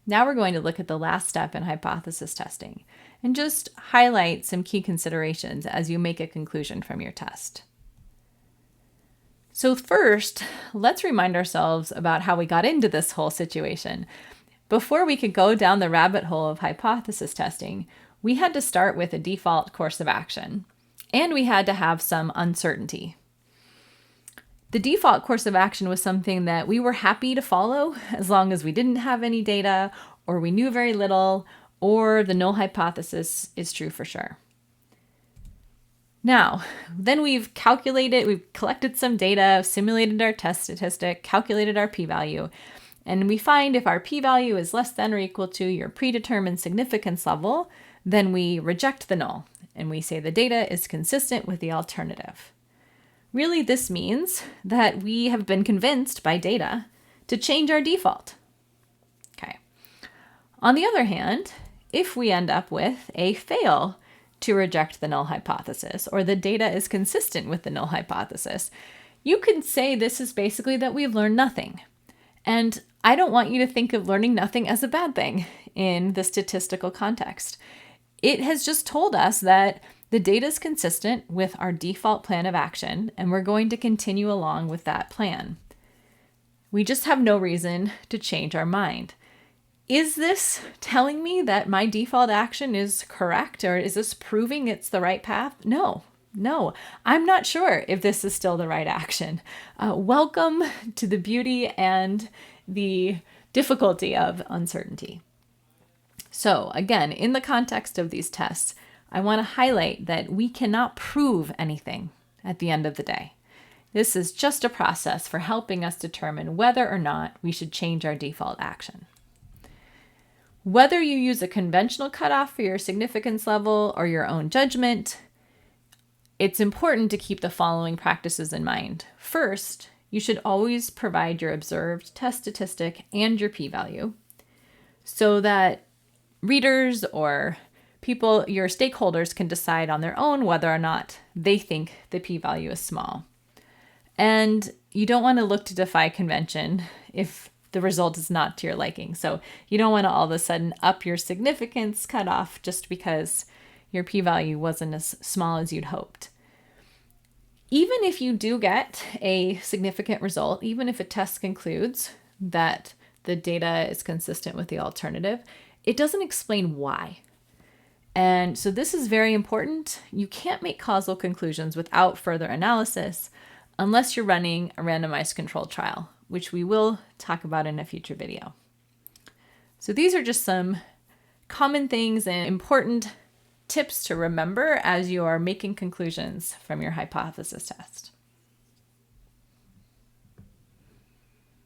Now we're going to look at the last step in hypothesis testing and just highlight some key considerations as you make a conclusion from your test. So first, let's remind ourselves about how we got into this whole situation. Before we could go down the rabbit hole of hypothesis testing, we had to start with a default course of action, and we had to have some uncertainty. The default course of action was something that we were happy to follow as long as we didn't have any data, or we knew very little, or the null hypothesis is true for sure. Now, then we've collected some data, simulated our test statistic, calculated our p-value, and we find if our p-value is less than or equal to your predetermined significance level, then we reject the null, and we say the data is consistent with the alternative. Really, this means that we have been convinced by data to change our default. Okay. On the other hand, if we end up with a fail to reject the null hypothesis, or the data is consistent with the null hypothesis, you can say this is basically that we've learned nothing. And I don't want you to think of learning nothing as a bad thing in the statistical context. It has just told us that the data is consistent with our default plan of action, and we're going to continue along with that plan. We just have no reason to change our mind. Is this telling me that my default action is correct, or is this proving it's the right path? No, I'm not sure if this is still the right action. Welcome to the beauty and the difficulty of uncertainty. So again, in the context of these tests, I want to highlight that we cannot prove anything at the end of the day. This is just a process for helping us determine whether or not we should change our default action. Whether you use a conventional cutoff for your significance level or your own judgment, it's important to keep the following practices in mind. First, you should always provide your observed test statistic and your p-value so that readers or people, your stakeholders, can decide on their own whether or not they think the p-value is small. And you don't want to look to defy convention if the result is not to your liking. So you don't want to all of a sudden up your significance cutoff just because your p-value wasn't as small as you'd hoped. Even if you do get a significant result, even if a test concludes that the data is consistent with the alternative, it doesn't explain why. And so this is very important. You can't make causal conclusions without further analysis unless you're running a randomized controlled trial, which we will talk about in a future video. So these are just some common things and important tips to remember as you are making conclusions from your hypothesis test.